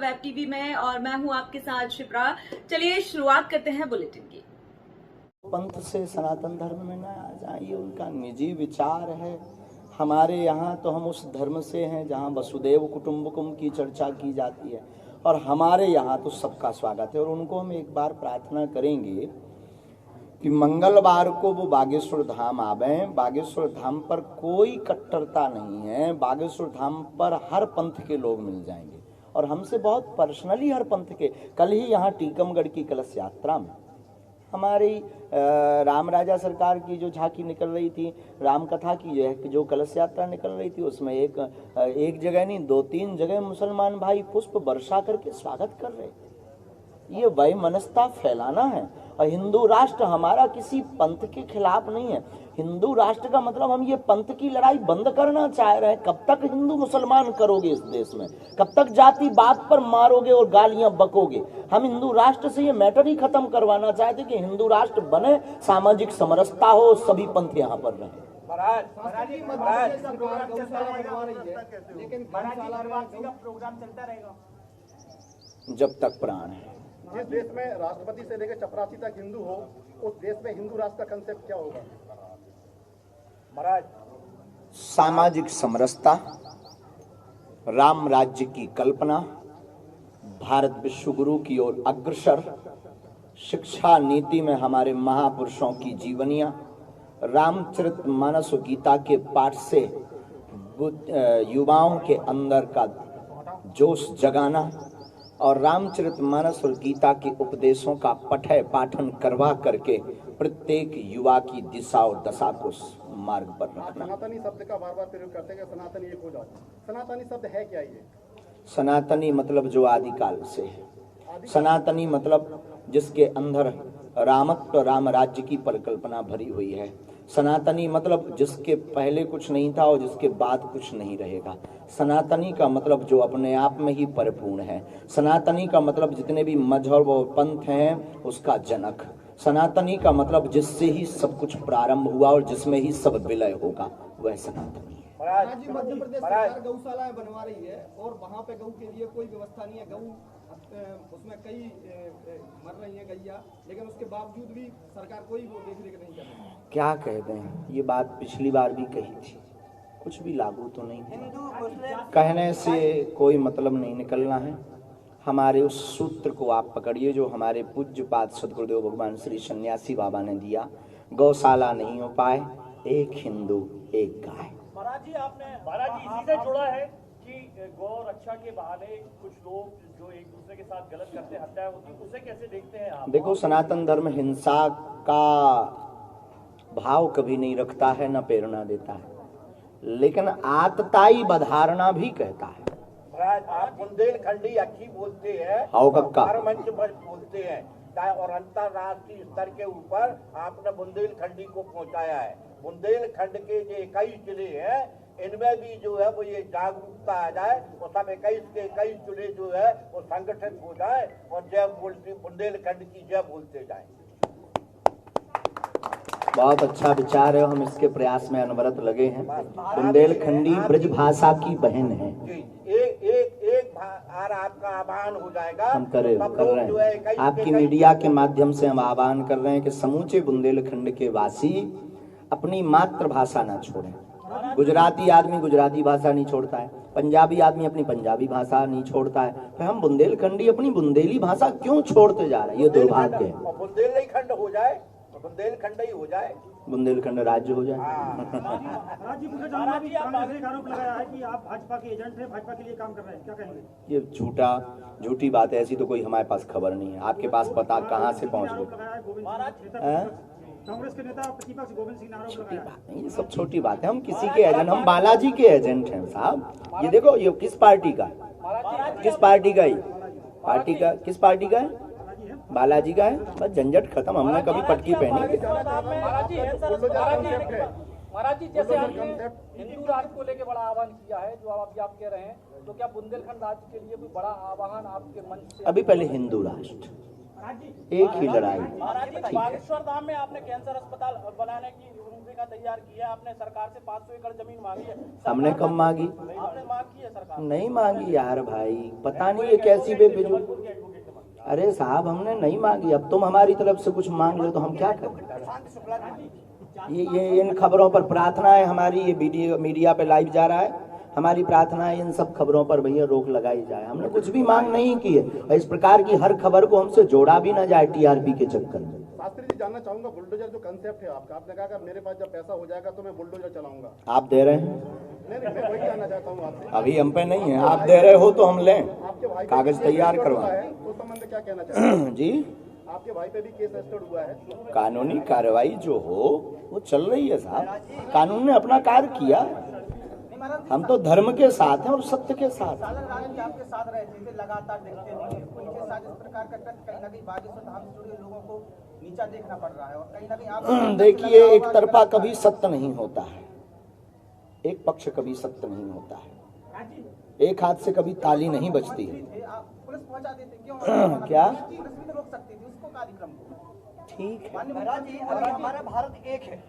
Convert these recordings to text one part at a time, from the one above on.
Web TV में और मैं हूं आपके साथ शिप्रा। चलिए शुरुआत करते हैं बुलेटिन की। पंथ से सनातन धर्म में न आ जाए, ये उनका निजी विचार है। हमारे यहाँ तो हम उस धर्म से हैं जहाँ वसुदेव कुटुंबकम की चर्चा की जाती है और हमारे यहाँ तो सबका स्वागत है। और उनको हम एक बार प्रार्थना करेंगे कि मंगलवार को वो बागेश्वर धाम आवे। बागेश्वर धाम पर कोई कट्टरता नहीं है, बागेश्वर धाम पर हर पंथ के लोग मिल जाएंगे और हमसे बहुत पर्सनली हर पंथ के। कल ही यहाँ टीकमगढ़ की कलश यात्रा में हमारी राम राजा सरकार की जो झांकी निकल रही थी, राम कथा की जो कलश यात्रा निकल रही थी, उसमें एक जगह नहीं 2-3 जगह मुसलमान भाई पुष्प वर्षा करके स्वागत कर रहे थे। ये वैमनस्यता फैलाना है। और हिंदू राष्ट्र हमारा किसी पंथ के खिलाफ नहीं है। हिंदू राष्ट्र का मतलब हम ये पंथ की लड़ाई बंद करना चाह रहे हैं। कब तक हिंदू मुसलमान करोगे इस देश में? कब तक जाति बात पर मारोगे और गालियां बकोगे? हम हिंदू राष्ट्र से ये मैटर ही खत्म करवाना चाहते कि हिंदू राष्ट्र बने, सामाजिक समरसता हो, सभी पंथ यहाँ पर रहे। जब तक प्राण है। जिस देश में राष्ट्रपति से लेकर चपरासी तक हिंदू हो, उस देश में हिंदू राष्ट्र का कंसेप्ट क्या होगा महाराज? सामाजिक समरसता, राम राज्य की कल्पना, भारत विश्व गुरु की ओर अग्रसर, शिक्षा नीति में हमारे महापुरुषों की जीवनियां, रामचरितमानस और गीता के पाठ से युवाओं के अंदर का जोश जगाना और रामचरितमानस और गीता के उपदेशों का पाठन करवा करके प्रत्येक युवा की दिशा और दशा को मार्ग पर रखना। सनातनी शब्द का बार बार प्रयोग करते हैं कि सनातनी एक हो जाए। सनातनी शब्द है क्या? ये सनातनी मतलब जो आदिकाल से है। सनातनी मतलब जिसके अंदर रामत्व, राम राज्य की परिकल्पना भरी हुई है। सनातनी मतलब जिसके पहले कुछ नहीं था और जिसके बाद कुछ नहीं रहेगा। सनातनी का मतलब जो अपने आप में ही परिपूर्ण है। सनातनी का मतलब जितने भी मजहब और पंथ हैं उसका जनक। सनातनी का मतलब जिससे ही सब कुछ प्रारंभ हुआ और जिसमें ही सब विलय होगा, वह सनातनी है। मध्य प्रदेश सरकार गौशालाएं बनवा रही है और वहाँ पे गौ के लिए कोई व्यवस्था नहीं है। गौ उसमें कई मर रही है गैया, लेकिन उसके बावजूद भी सरकार कोई वो देख रेख नहीं कर रही है। क्या कहते हैं, ये बात पिछली बार भी कही थी, कुछ भी लागू तो नहीं थी। कहने से कोई मतलब नहीं निकलना है। हमारे उस सूत्र को आप पकड़िए जो हमारे पूज्यपाद सद्गुरुदेव भगवान श्री सन्यासी बाबा ने दिया। गौशाला नहीं हो पाए, एक हिंदू एक गाय। महाराज जी इसी से जुड़ा है कि गौ रक्षा के बहाने कुछ लोग जो एक दूसरे के साथ गलत करते, हत्याएं होती, उसे कैसे देखते हैं आप? देखो, सनातन धर्म हिंसा का भाव कभी नहीं रखता है, न प्रेरणा देता है, लेकिन आतताई बधारना भी कहता है। महाराज आप बुंदेलखंडी अक्खी बोलते हैं, हर मंच पर बोलते हैं और अंतरराष्ट्रीय स्तर के ऊपर आपने बुंदेलखंडी को पहुंचाया है। बुंदेलखंड के जो 21 जिले हैं इनमें भी जो है वो ये जागरूकता आ जाए और सब 21 के 21 जिले जो है वो संगठित हो जाए और जय बोलते बुंदेलखंड की जय बोलते जाए। बहुत अच्छा विचार है, हम इसके प्रयास में अनवरत लगे हैं। बुंदेलखंडी ब्रज भाषा की बहन है। एक आपका आह्वान हो जाएगा। हम कर रहे हैं, आपकी मीडिया के माध्यम से हम आह्वान कर रहे हैं कि समूचे बुंदेलखंड के वासी अपनी मातृभाषा ना छोड़ें। गुजराती आदमी गुजराती भाषा नहीं छोड़ता है, पंजाबी आदमी अपनी पंजाबी भाषा नहीं छोड़ता है, फिर हम बुंदेलखंडी अपनी बुंदेली भाषा क्यों छोड़ते जा रहे हैं? ये दुर्भाग्य है। बुंदेलखंड हो जाए, बुंदेलखंड ही हो जाए, बुंदेलखंड राज्य हो जाए। महाराज जी आपने एक आरोप लगाया है कि आप भाजपा के एजेंट हैं, भाजपा के लिए काम कर रहे हैं, क्या कहेंगे? ये झूठी बात है, ऐसी तो कोई हमारे पास खबर नहीं है। आपके पास पता कहाँ से पहुँच गए? कांग्रेस के नेता प्रतिपक्ष गोविंद सिंह ने आरोप लगाया। ये सब छोटी बात है। हम किसी के एजेंट, हम बालाजी के एजेंट हैं साहब। ये देखो, ये किस पार्टी का है? किस पार्टी का? पार्टी का किस पार्टी का है? बालाजी का है। बस झंझट खत्म, हमने कभी पटकी पहनी। महाराज जी जैसे आपने हिंदू राष्ट्र को लेकर बड़ा आह्वान किया है, जो आप कह रहे हैं, तो क्या बुंदेलखंड राज्य के लिए भी बड़ा आह्वान आपके मन से? अभी पहले हिंदू राष्ट्र, एक ही लड़ाई। महाराज जी, बागेश्वर धाम में आपने कैंसर अस्पताल बनाने की रूपरेखा तैयार की है, आपने सरकार से 500 एकड़ जमीन मांगी है। हमने कब मांगी? आपने मांग की है, सरकार नहीं मांगी यार भाई, पता नहीं ये कैसी बेफिजूल। अरे साहब हमने नहीं मांगी, अब तुम हमारी तरफ से कुछ मांग लो तो हम क्या करें? ये इन खबरों पर प्रार्थना है हमारी, ये मीडिया पे लाइव जा रहा है, हमारी प्रार्थना है इन सब खबरों पर भैया रोक लगाई जाए। हमने कुछ भी मांग नहीं की है, और इस प्रकार की हर खबर को हमसे जोड़ा भी ना जाए टीआरपी के चक्कर में। शास्त्री जी, जानना चाहूंगा बुलडोजर जो कंसेप्ट है आपका, आपने कहा कि मेरे पास जब पैसा हो जाएगा तो मैं बुलडोजर चलाऊंगा। आप दे रहे हैं? नहीं, मैं वही जानना चाहता हूँ आपसे। अभी हम पे नहीं है, आप दे रहे हो तो हम लें, आपके भाई कागज तैयार करवा तो संबंध क्या कहना चाहते हैं जी। आपके भाई पे भी केस रजिस्टर्ड हुआ है। कानूनी कार्रवाई जो हो वो चल रही है साहब, कानून ने अपना कार्य किया, हम तो धर्म के साथ हैं और सत्य के साथ। आपके साथ रहे थे, लगातार देखते नहीं, उनके साथ इस प्रकार का कहीं ना कहीं बागेश्वर धाम से जुड़े लोगों को नीचा देखना पड़ रहा है, और कहीं ना कहीं आप देखिए, एक तरफा कभी सत्य नहीं होता है, एक पक्ष कभी सत्य नहीं होता है, एक हाथ से कभी ताली नहीं बजती है। पुलिस पहुंचा देते क्यों? क्या रोक सकती थी उसको कार्यक्रम को। ठीक है, महाराज जी, अगर हमारा भारत एक है,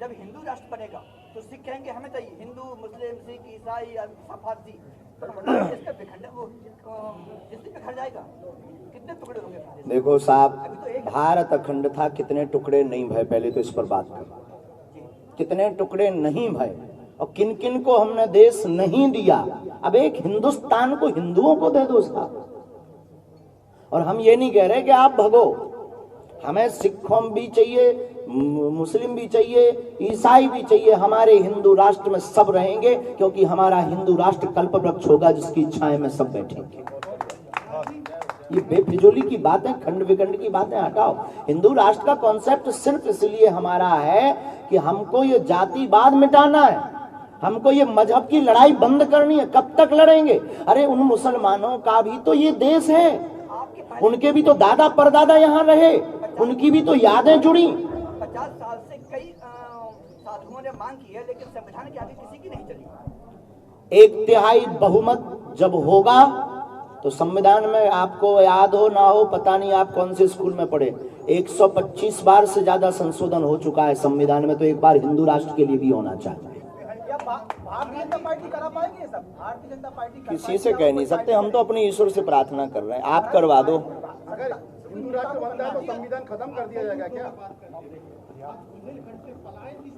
जब हिंदू राष्ट्र बनेगा तो सिख कहेंगे हमें चाहिए, हिंदू मुस्लिम सिख ईसाई फारसी, तो इसका विखंडन वो इससे बिखर जाएगा। कितने टुकड़े होंगे? देखो साहब, भारत अखंड था, कितने टुकड़े नहीं भय, पहले तो इस पर बात करो, कितने टुकड़े नहीं भय और किन किन को हमने देश नहीं दिया। अब एक हिंदुस्तान को हिंदुओं को दे दो साहब, और हम ये नहीं कह रहे कि आप भगो, हमें सिखों भी चाहिए, मुस्लिम भी चाहिए, ईसाई भी चाहिए, हमारे हिंदू राष्ट्र में सब रहेंगे, क्योंकि हमारा हिंदू राष्ट्र कल्प वृक्ष होगा जिसकी छाया में सब बैठेंगे। ये बेफिजूली की बातें, खंड विखंड की बातें हटाओ। हिंदू राष्ट्र का कॉन्सेप्ट सिर्फ इसलिए हमारा है कि हमको ये जातिवाद मिटाना है, हमको ये मजहब की लड़ाई बंद करनी है। कब तक लड़ेंगे? अरे उन मुसलमानों का भी तो ये देश है, उनके भी तो दादा परदादा यहाँ रहे, उनकी भी तो यादें जुड़ी। 50 साल से कई साधुओं ने मांग की है, लेकिन संविधान के आगे किसी की नहीं चली। 1/3 बहुमत जब होगा तो संविधान में, आपको याद हो ना हो पता नहीं आप कौन से स्कूल में पढ़े, 125 बार से ज्यादा संशोधन हो चुका है संविधान में, तो एक बार हिंदू राष्ट्र के लिए भी होना चाहिए। भारतीय जनता पार्टी करा पाएगी ये सब? भारतीय जनता पार्टी किसी से कह नहीं सकते, हम तो अपने ईश्वर से प्रार्थना कर रहे हैं, आप करवा दो। अगर हिंदू राष्ट्र बनता है तो संविधान खत्म कर दिया जाएगा क्या?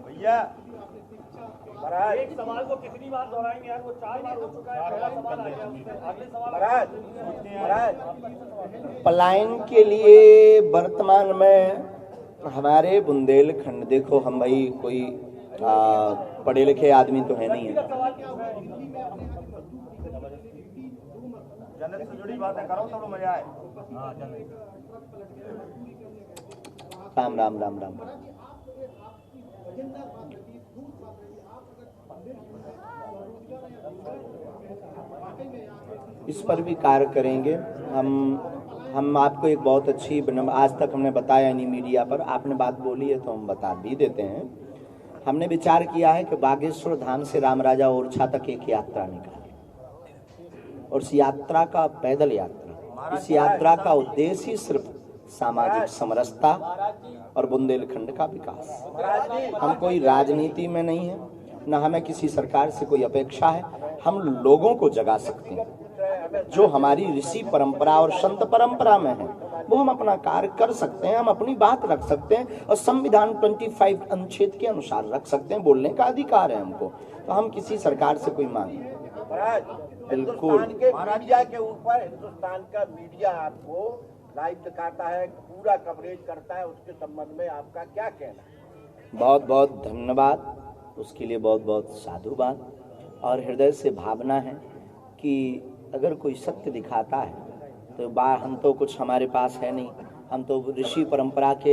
भैया महाराज, एक सवाल को कितनी बार दोहराएंगे यार, वो 4 बार हो चुका है, पहला सवाल आ गया, अगले सवाल। महाराज पलायन के लिए वर्तमान में हमारे बुंदेलखंड, देखो हम भाई कोई पढ़े लिखे आदमी तो है नहीं है, जन्नत से जुड़ी बातें करो तो मजा आए। राम राम राम राम। इस पर भी कार्य करेंगे हम आपको एक बहुत अच्छी, आज तक हमने बताया नहीं मीडिया पर, आपने बात बोली है तो हम बता भी देते हैं। हमने विचार किया है कि बागेश्वर धाम से राम राजा ओरछा तक एक यात्रा निकालें, और इस यात्रा का पैदल यात्रा, इस यात्रा का उद्देश्य ही सिर्फ सामाजिक समरसता और बुंदेलखंड का विकास। हम कोई राजनीति में नहीं है, न हमें किसी सरकार से कोई अपेक्षा है, हम लोगों को जगा सकते हैं। जो हमारी ऋषि परंपरा और संत परंपरा में है वो हम अपना कार्य कर सकते हैं, हम अपनी बात रख सकते हैं, और संविधान 25 अनुच्छेद के अनुसार रख सकते हैं, बोलने का अधिकार है हमको, तो हम किसी सरकार से कोई मांग बिल्कुल। हिंदुस्तान के मीडिया के ऊपर, हिंदुस्तान का मीडिया आपको लाइव दिखाता है, पूरा कवरेज करता है, उसके संबंध में आपका क्या कहना है? बहुत बहुत धन्यवाद, उसके लिए बहुत बहुत साधुवाद, और हृदय से भावना है कि अगर कोई सत्य दिखाता है तो हम तो कुछ हमारे पास है नहीं, हम तो ऋषि परंपरा के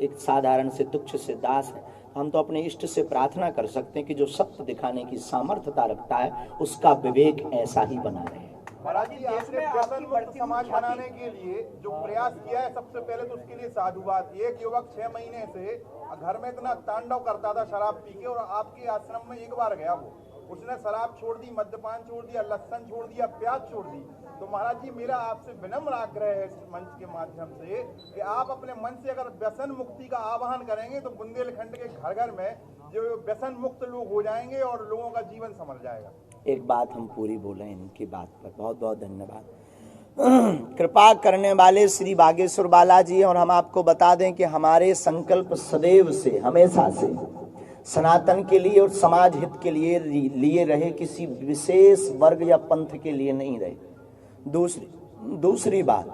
एक साधारण से तुच्छ से दास हैं। हम तो अपने इष्ट से प्रार्थना कर सकते हैं कि जो सत्य दिखाने की सामर्थ्यता रखता है उसका विवेक ऐसा ही बना रहे। महाराज जी, आपने व्यसन मुक्त समाज बनाने के लिए जो प्रयास किया है, सबसे पहले तो उसके लिए साधुवाद। एक युवक 6 महीने से घर में इतना तांडव करता था शराब पी के, और आपके आश्रम में एक बार गया वो, उसने शराब छोड़ दी, मद्यपान छोड़ दिया, लहसुन छोड़ दिया, प्याज छोड़ दी। तो महाराज जी मेरा आपसे विनम्र आग्रह है इस मंच के माध्यम से कि आप अपने मन से अगर व्यसन मुक्ति का आह्वान करेंगे तो बुंदेलखंड के घर घर में जो व्यसन मुक्त लोग हो जाएंगे और लोगों का जीवन संभल जाएगा। एक बात हम पूरी बोले इनकी बात पर, बहुत बहुत धन्यवाद। कृपा करने वाले श्री बागेश्वर बालाजी, और हम आपको बता दें कि हमारे संकल्प सदैव से, हमेशा से सनातन के लिए और समाज हित के लिए रहे, किसी विशेष वर्ग या पंथ के लिए नहीं रहे। दूसरी बात,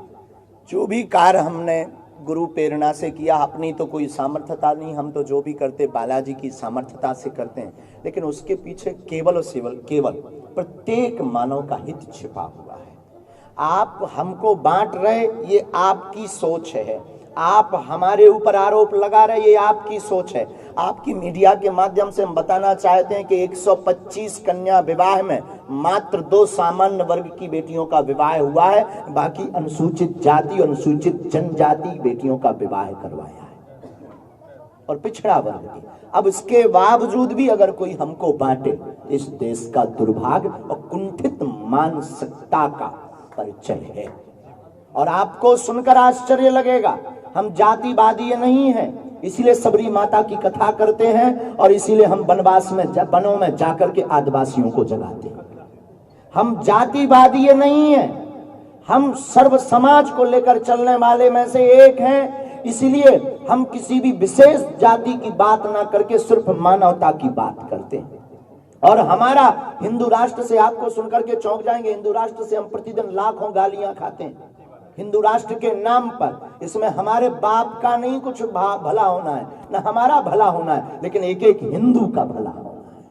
जो भी कार्य हमने गुरु प्रेरणा से किया, अपनी तो कोई सामर्थ्यता नहीं, हम तो जो भी करते बालाजी की सामर्थ्यता से करते हैं, लेकिन उसके पीछे केवल और केवल प्रत्येक मानव का हित छिपा हुआ है। आप हमको बांट रहे, ये आपकी सोच है। आप हमारे ऊपर आरोप लगा रहे, ये आपकी सोच है। आपकी मीडिया के माध्यम से हम बताना चाहते हैं कि 125 कन्या विवाह में मात्र 2 सामान्य वर्ग की बेटियों का विवाह हुआ है, बाकी अनुसूचित जाति और अनुसूचित जनजाति बेटियों का विवाह करवाया है और पिछड़ा वर्ग की। अब इसके बावजूद भी अगर कोई हमको बांटे, इस देश का दुर्भाग्य और कुंठित मानसिकता का परिचय है। और आपको सुनकर आश्चर्य लगेगा, हम जातिवादी नहीं हैं, इसीलिए सबरी माता की कथा करते हैं और इसीलिए हम वनवास में वनों में जाकर के आदिवासियों को जगाते हैं। हम जातिवादी नहीं हैं, हम सर्व समाज को लेकर चलने वाले में से एक हैं। इसीलिए हम किसी भी विशेष जाति की बात ना करके सिर्फ मानवता की बात करते हैं। और हमारा हिंदू राष्ट्र से, आपको सुनकर के चौंक जाएंगे, हिंदू राष्ट्र से हम प्रतिदिन लाखों गालियां खाते हैं हिंदू राष्ट्र के नाम पर। इसमें हमारे बाप का नहीं कुछ भला होना है, न हमारा भला होना है, लेकिन एक एक हिंदू का भला होना है।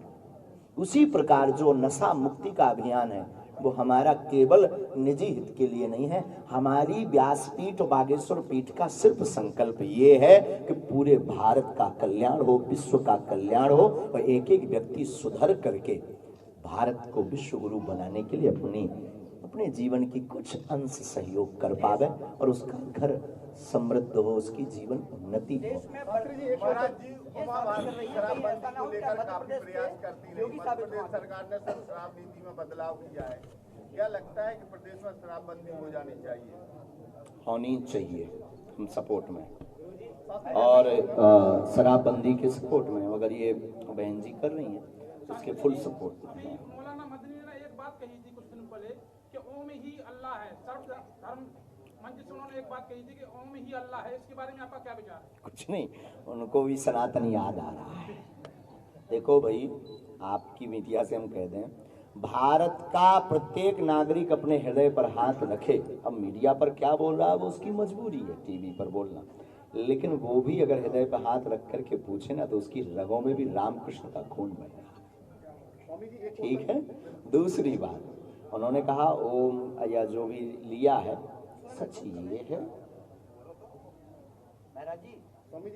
उसी प्रकार जो नशा मुक्ति का अभियान है वो हमारा केवल निजी हित के लिए नहीं है। हमारी व्यासपीठ और बागेश्वर पीठ का सिर्फ संकल्प ये है कि पूरे भारत का कल्याण हो, विश्व का कल्याण हो और एक एक व्यक्ति सुधर करके भारत को विश्व गुरु बनाने के लिए अपने जीवन की कुछ अंश सहयोग कर पावे और उसका घर समृद्ध हो, उसकी जीवन उन्नति हो। महाराज जी शराबबंदी को लेकर काफी प्रयास करती रही, मध्य प्रदेश सरकार ने शराब नीति में बदलाव किया है। क्या लगता है कि प्रदेश में शराबबंदी हो जानी चाहिए? होनी चाहिए, हम सपोर्ट में, और शराबबंदी के सपोर्ट में। अगर ये बहन जी कर रही हैं उसके फुल सपोर्ट में। मौलाना मदनी ने एक बात कही थी कुछ दिन पहले कि ओम ही अल्लाह है। सर्व धर्म मंच से उन्होंने एक बात कही थी कि ओम ही अल्लाह है। इसके बारे में आपका क्या विचार है? कुछ नहीं, उनको भी सनातन याद आ रहा है। देखो भाई, आपकी मीडिया से हम कह दें, भारत का प्रत्येक नागरिक अपने हृदय पर हाथ रखे। अब मीडिया पर क्या बोल रहा है वो उसकी मजबूरी है, टीवी पर बोलना, लेकिन वो भी अगर हृदय पर हाथ रख करके पूछे ना तो उसकी रगों में भी रामकृष्ण का खून बह रहा है। ठीक है। दूसरी बात, उन्होंने कहा ओम या जो भी लिया है, सच ये है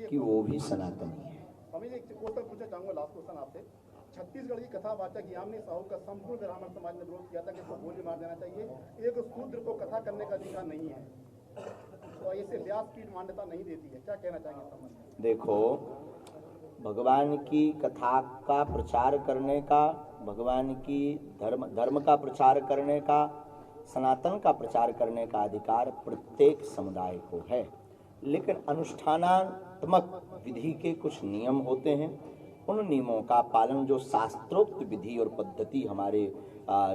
कि वो भी सनातनी है। स्वामी जी, एक क्वेश्चन पूछना चाहूंगा, लास्ट क्वेश्चन आपसे। छत्तीसगढ़ की कथावाचक यामिनी साहू का संपूर्ण ब्राह्मण समाज ने विरोध किया था कि इसको गोली मार देना चाहिए। एक शूद्र को कथा करने का अधिकार नहीं है, तो इसे व्यासपीठ मान्यता नहीं देती है। क्या कहना चाहेंगे? देखो, भगवान की कथा का प्रचार करने का, भगवान की धर्म का प्रचार करने का, सनातन का प्रचार करने का अधिकार प्रत्येक समुदाय को है, लेकिन अनुष्ठानात्मक विधि के कुछ नियम होते हैं। उन नियमों का पालन, जो शास्त्रोक्त विधि और पद्धति हमारे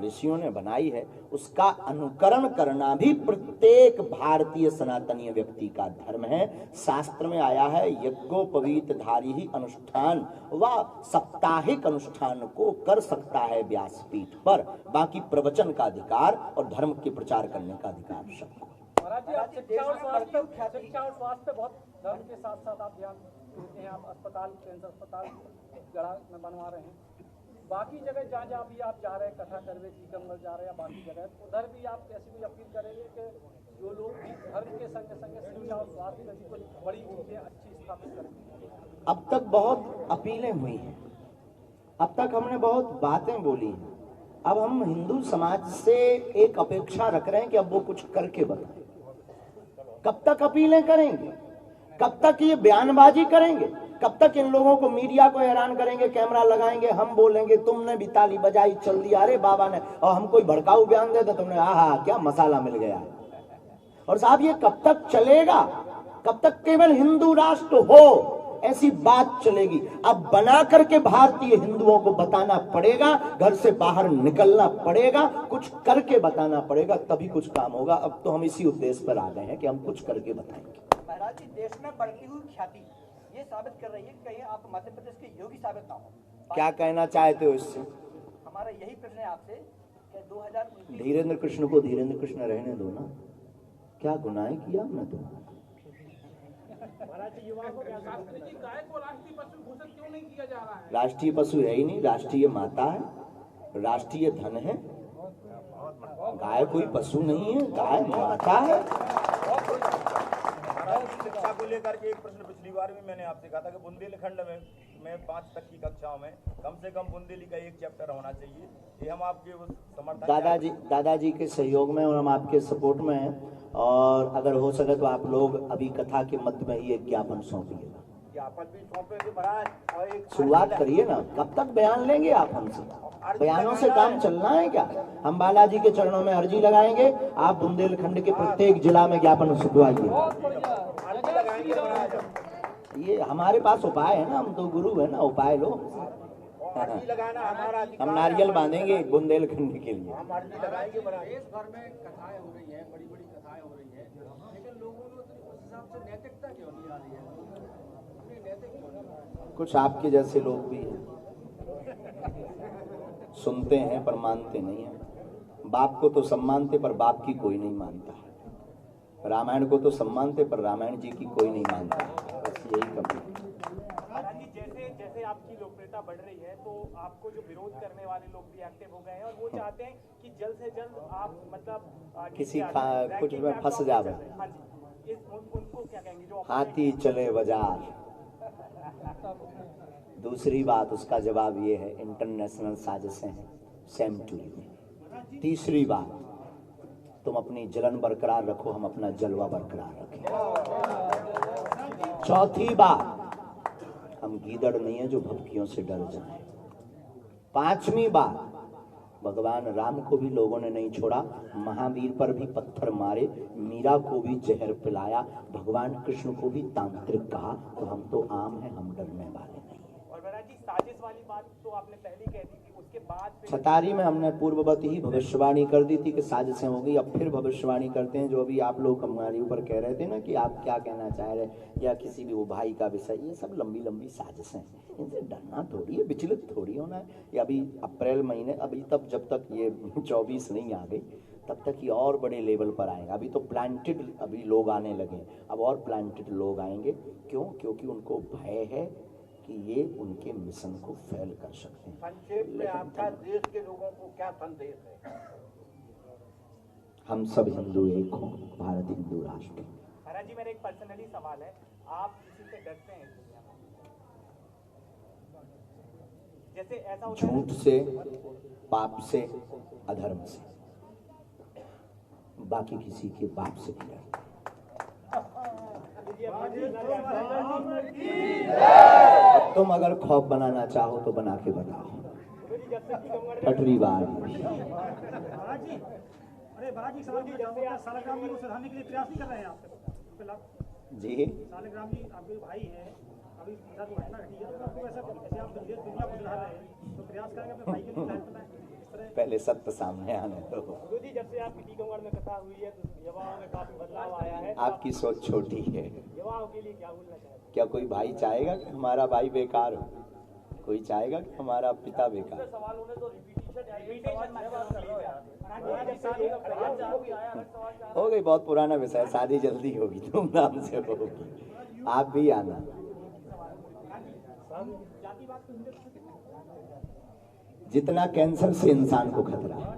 ऋषियों ने बनाई है, उसका अनुकरण करना भी प्रत्येक भारतीय सनातनीय व्यक्ति का धर्म है। शास्त्र में आया है, यज्ञोपवीत धारी ही अनुष्ठान व साप्ताहिक अनुष्ठान को कर सकता है व्यासपीठ पर, बाकी प्रवचन का अधिकार और धर्म के प्रचार करने का अधिकार सबको। शिक्षा और स्वास्थ्य बहुत धर्म के साथ साथ आप ध्यान देते हैं। आप अस्पताल, कैंसर अस्पताल गढ़ा में बनवा रहे हैं। बाकी जगह जहाँ जहाँ भी आप जा रहे हैं, कथा करवे टीकमगढ़ जा रहे हैं, बाकी जगह, उधर भी आप ऐसी कोई अपील करेंगे कि जो लोग धर्म के संग संग शिक्षा और स्वास्थ्य जैसी कोई बड़ी चीजें अच्छी स्थापित करेंगे? अब तक बहुत अपीलें हुई हैं, अब तक हमने बहुत बातें बोली हैं। अब हम हिंदू समाज से एक अपेक्षा रख रहे हैं कि अब वो कुछ करके बताएं। कब तक अपीलें करेंगे? कब तक ये बयानबाजी करेंगे? कब तक इन लोगों को, मीडिया को हैरान करेंगे, कैमरा लगाएंगे, हम बोलेंगे तुमने भी ताली बजाई, चल दिया, अरे बाबा ने, और हम कोई भड़काऊ बयान देते तुमने आहा क्या मसाला मिल गया। और साहब ये कब तक चलेगा? कब तक केवल हिंदू राष्ट्र हो ऐसी बात चलेगी? अब बना करके भारतीय हिंदुओं को बताना पड़ेगा, घर से बाहर निकलना पड़ेगा, कुछ करके बताना पड़ेगा, तभी कुछ काम होगा। अब तो हम इसी उद्देश्य पर आ गए हैं कि हम कुछ करके बताएंगे। महाराज जी, देश में बढ़ती हुई ख्याति ये साबित कर रही है कि कहीं आप मध्य प्रदेश के योगी साबित ना हो। क्या कहना चाहते हो इससे? हमारा यही प्रश्न है आपसे कि 2029 धीरेन्द्र कृष्ण को धीरेन्द्र कृष्ण रहने दो ना, क्या गुनाह किया हमने? तो शास्त्री जी, गाय को राष्ट्रीय पशु घोषित क्यों नहीं किया जा रहा है? राष्ट्रीय पशु है ही नहीं, राष्ट्रीय माता है, राष्ट्रीय धन है। गाय कोई पशु नहीं है, गाय माता है। शिक्षा को लेकर के एक प्रश्न पिछली बार भी मैंने आपसे कहा था कि बुंदेलखंड में 5 तक की कक्षाओं में कम से कम बुंदेली का एक चैप्टर होना चाहिए। ये हम आपके उस समर्थन दादाजी के सहयोग में और हम आपके सपोर्ट में हैं। और अगर हो सके तो आप लोग अभी कथा के मध्य में ही एक ज्ञापन सौंपिएगा। ज्ञापन भी सौंपेंगे महाराज, और एक शुरुआत करिए ना, कब तक बयान लेंगे आप हमसे? बयानों से काम चलना है क्या? हम बालाजी के चरणों में अर्जी लगाएंगे, आप बुंदेलखंड के प्रत्येक जिला में ज्ञापन सुखवाइए। ये हमारे पास उपाय है ना, हम तो गुरु है ना, उपाय लो। लगाना हमारा हम नारियल बांधेंगे बुंदेलखंड के लिए। हम अर्जी लगाएंगे महाराज। देश भर में कथाएं हो रही हैं, बड़ी बड़ी कथाएं हो रही हैं, लेकिन लोगों में उस हिसाब से नैतिकता क्यों नहीं आ रही है? नैतिक क्यों नहीं? कुछ आपके जैसे लोग भी हैं, सुनते हैं पर मानते नहीं हैं। बाप को तो सम्मानते पर बाप की कोई नहीं मानता। रामायण को तो सम्मानते पर रामायण जी की कोई नहीं मानता। बस यही कमी। जैसे जैसे आपकी लोकप्रियता बढ़ रही है तो आपको जो विरोध करने वाले लोग भी एक्टिव हो गए हैं और वो चाहते हैं कि जल्द से जल्द आप मतलब किसी कुछ में फंस जावे। हाँ जी, उनको क्या कहेंगे जो हाथी चले बाजार। दूसरी बात, उसका जवाब ये है, इंटरनेशनल साजिशें हैं सेम टू यू। तीसरी बात, तुम अपनी जलन बरकरार रखो, हम अपना जलवा बरकरार रखें। चौथी बात, हम गीदड़ नहीं है जो भभकियों से डर जाएं। पांचवी बात, भगवान राम को भी लोगों ने नहीं छोड़ा, महावीर पर भी पत्थर मारे, मीरा को भी जहर पिलाया, भगवान कृष्ण को भी तांत्रिक कहा, तो हम तो आम हैं, हम डरने वाले नहीं। और महाराज जी, साजिश वाली बात तो आपने पहले कह दी थी, उसके बाद छतारी में हमने पूर्ववत ही भविष्यवाणी कर दी थी कि साजिशें होगी। अब फिर भविष्यवाणी करते हैं, जो अभी आप लोग हमारे ऊपर कह रहे थे ना कि आप क्या कहना चाह रहे या किसी भी वो भाई का विषय, ये सब लंबी लंबी साजिशें हैं, इनसे डरना थोड़ी है, विचलित थोड़ी होना है। ये अभी अप्रैल महीने, अभी तब जब तक ये 24 नहीं आ गई तब तक ये और बड़े लेवल पर आएगा। अभी तो प्लांटेड अभी लोग आने लगे, अब और प्लांटेड लोग आएंगे। क्यों? क्योंकि उनको भय है कि ये उनके मिशन को फेल कर सकते हैं। संक्षेप में आपका देश के लोगों को क्या संदेश है? हम सब हिंदू एक हों, भारत हिंदू राष्ट्र। महाराज जी, मेरा एक पर्सनली सवाल है, आप किसी से डरते हैं इस दुनिया में? जैसे ऐसा होता है झूठ से, पाप से, अधर्म से, बाकी किसी के बाप से नहीं डरते। अब तुम अगर खौफ बनाना चाहो तो बना के बताओ। ठटरी बार जी, सालिग्राम जी आपके भाई हैं, अभी घटना घटी है, तो आपको ऐसे आप दुनिया को सुधार रहे हैं, तो प्रयास करेंगे अपने भाई के लिए। पहले सत्य सामने आने दो। गुरु जी, जब से आपकी टीकमगढ़ में कथा हुई है तो युवाओं में काफी बदलाव आया है। आपकी सोच छोटी है। युवाओं के लिए क्या बोलना चाहते हैं? क्या कोई भाई चाहेगा कि हमारा भाई बेकार हो? कोई चाहेगा कि हमारा पिता बेकार? सवाल होने तो हो गई, बहुत पुराना विषय, शादी जल्दी होगी, धूमधाम से होगी, आप भी आना। जितना कैंसर से इंसान को खतरा है,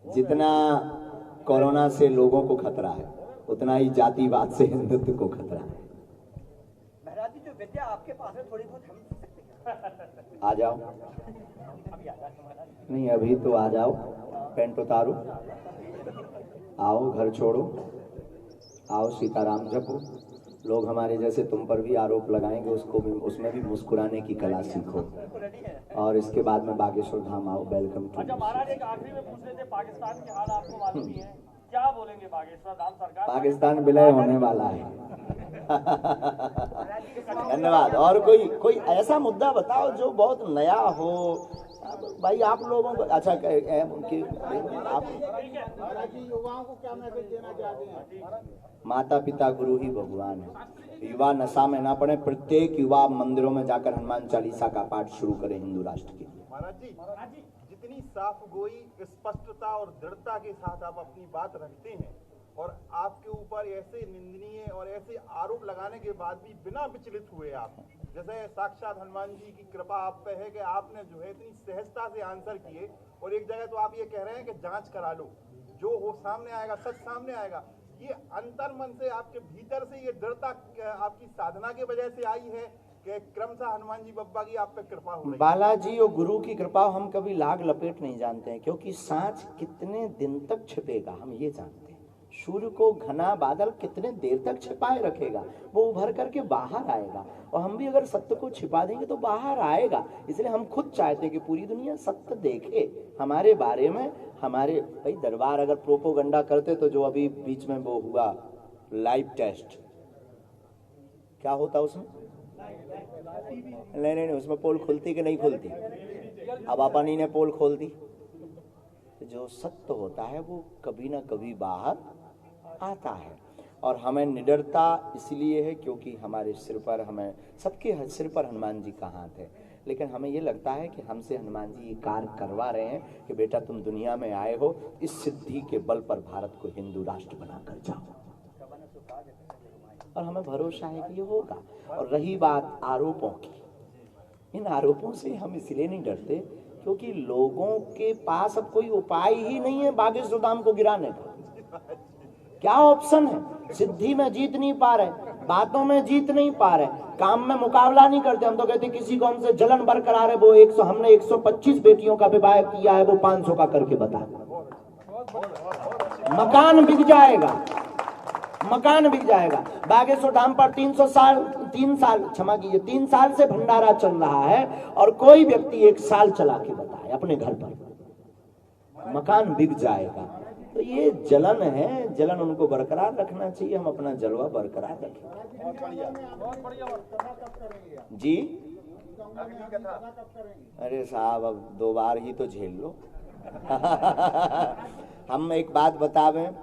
जितना कोरोना से लोगों को खतरा है, उतना ही जातिवाद से हिंदुत्व को खतरा है। महाराज जी, जो विद्या आपके पास है थोड़ी बहुत हम सीख सकते हैं। आ जाओ। नहीं, अभी तो आ जाओ, पैंट उतारो, आओ, घर छोड़ो, आओ, सीताराम जपो, लोग हमारे जैसे तुम पर भी आरोप लगाएंगे, उसको भी, उसमें भी मुस्कुराने की कला सीखो और इसके बाद में बागेश्वर धाम आओ। Welcome to. अच्छा महाराज, एक आखिरी में पूछ रहे थे, पाकिस्तान के हाल आपको मालूम ही है, क्या बोलेंगे बागेश्वर धाम सरकार? पाकिस्तान विलय होने वाला है। धन्यवाद। और कोई ऐसा मुद्दा बताओ जो बहुत नया हो भाई आप लोगों को। अच्छा उनकी आप युवाओं को क्या मैसेज देना चाहते हैं? माता पिता गुरु ही भगवान है। युवा नशा में ना पड़े। प्रत्येक युवा मंदिरों में जाकर हनुमान चालीसा का पाठ शुरू करे हिंदू राष्ट्र के लिए। महाराज जी, जितनी साफ गोई, स्पष्टता और दृढ़ता के साथ आप अपनी बात रखते हैं और आपके ऊपर ऐसे निंदनीय और ऐसे आरोप लगाने के बाद भी बिना विचलित हुए आप, जैसे साक्षात हनुमान जी की कृपा आप पे है कि आपने जो है इतनी सहजता से आंसर किए। और एक जगह तो आप ये कह रहे हैं कि जांच करा लो, जो हो सामने आएगा, सच सामने आएगा। ये अंतर मन से आपके भीतर से ये दृढ़ता आपकी साधना की वजह से आई है कि क्रमशः हनुमान जी बब्बा की आप पे कृपा हो रही है? बालाजी और गुरु की कृपा हम कभी लाग लपेट नहीं जानते हैं, क्योंकि सांच कितने दिन तक छिपेगा हम ये जानते हैं। सूर्य को घना बादल कितने देर तक छिपाए रखेगा, वो उभर करके बाहर आएगा। और हम भी अगर सत्य को छिपा देंगे तो बाहर आएगा। इसलिए हम खुद चाहते हैं कि पूरी दुनिया सत्य देखे हमारे बारे में। हमारे भाई दरबार अगर प्रोपोगंडा करते तो जो अभी बीच में वो हुआ लाइव टेस्ट, क्या होता उसमें? नहीं, उसमें पोल खुलती कि नहीं खुलती? अब अपन ही ने पोल खोल दी। जो सत्य होता है वो कभी ना कभी बाहर आता है। और हमें निडरता इसलिए है क्योंकि हमारे सिर पर, हमें सबके सिर पर हनुमान जी का हाथ है। लेकिन हमें ये लगता है कि हमसे हनुमान जी ये कार्य करवा रहे हैं कि बेटा तुम दुनिया में आए हो, इस सिद्धि के बल पर भारत को हिंदू राष्ट्र बनाकर जाओ। और हमें भरोसा है कि ये होगा। और रही बात आरोपों की, इन आरोपों से हम इसलिए नहीं डरते क्योंकि लोगों के पास अब कोई उपाय ही नहीं है बागेश्वर धाम को गिराने का। क्या ऑप्शन है? सिद्धि में जीत नहीं पा रहे, बातों में जीत नहीं पा रहे, काम में मुकाबला नहीं करते। हम तो कहते किसी को हमसे जलन बरकरार है, वो 100, हमने 125 बेटियों का विवाह किया है, वो 500 का करके बता। मकान बिक जाएगा, मकान बिक जाएगा। बागेश्वर धाम पर 3 साल से भंडारा चल रहा है और कोई व्यक्ति 1 साल चला के बताए अपने घर पर, मकान बिक जाएगा। तो ये जलन है, जलन उनको बरकरार रखना चाहिए। हम अपना जलवा बरकरार रखें जी। अरे साहब अब 2 बार ही तो झेल लो। हम एक बात बतावें,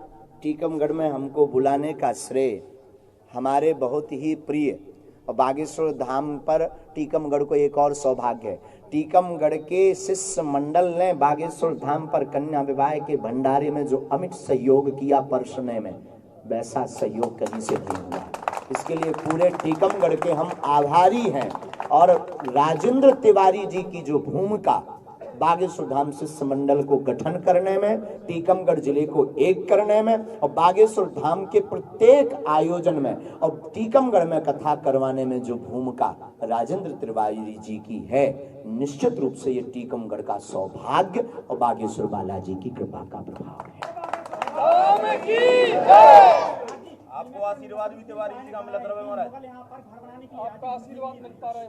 टीकमगढ़ में हमको बुलाने का श्रेय हमारे बहुत ही प्रिय और बागेश्वर धाम पर टीकमगढ़ को एक और सौभाग्य है। टीकमगढ़ के शिष्य मंडल ने बागेश्वर धाम पर कन्या विवाह के भंडारे में जो अमिट सहयोग किया परसने में, वैसा सहयोग कहीं से नहीं हुआ। इसके लिए पूरे टीकमगढ़ के हम आभारी हैं। और राजेंद्र तिवारी जी की जो भूमिका बागेश्वर धाम शिष्य मंडल को गठन करने में, टीकमगढ़ जिले को एक करने में और बागेश्वर धाम के प्रत्येक आयोजन में और टीकमगढ़ में कथा करवाने में जो भूमिका राजेंद्र तिवारी जी की है, निश्चित रूप से ये टीकमगढ़ का सौभाग्य और बागेश्वर बालाजी की कृपा का प्रभाव है। आपको आशीर्वाद भी तिवारी जी का मिला महाराज। आपका आशीर्वाद मिलता रहे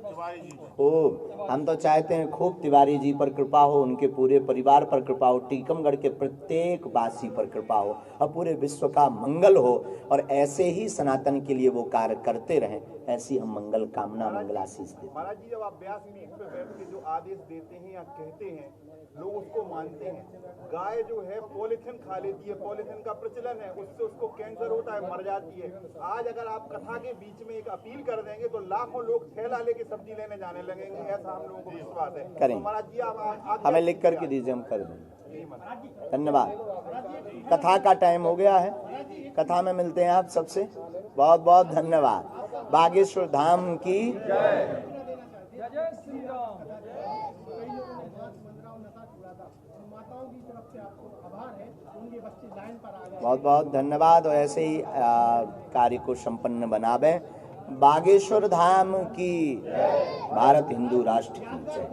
खूब। हम तो चाहते हैं खूब तिवारी जी पर कृपा हो, उनके पूरे परिवार पर कृपा हो, टीकमगढ़ के प्रत्येक वासी पर कृपा हो और पूरे विश्व का मंगल हो। और ऐसे ही सनातन के लिए वो कार्य करते रहें, ऐसी हम मंगल कामना, मंगलाशीष देते हैं। महाराज जी, जब आप व्यासपीठ पे बैठ के जो आदेश देते हैं या कहते हैं, लोग उसको मानते हैं। गाय जो है पॉलीथिन खा लेती है, पॉलीथिन का प्रचलन है, उससे उसको कैंसर होता है, मर जाती है। आज अगर आप कथा के बीच में एक अपील कर देंगे तो लाखों लोग थैला लेके सब्जी लेने जाने लगेंगे, ऐसा हम लोगों को विश्वास है। करें, महाराज जी आप हमें लिख करके दीजिए, हम कर देंगे। धन्यवाद। कथा का टाइम हो गया है, कथा में मिलते हैं आप सबसे। बहुत बहुत धन्यवाद। बागेश्वर धाम की जय श्री राम। बहुत बहुत धन्यवाद। और ऐसे ही कार्य को संपन्न बनावे। बागेश्वर धाम की, भारत हिंदू राष्ट्र की जय।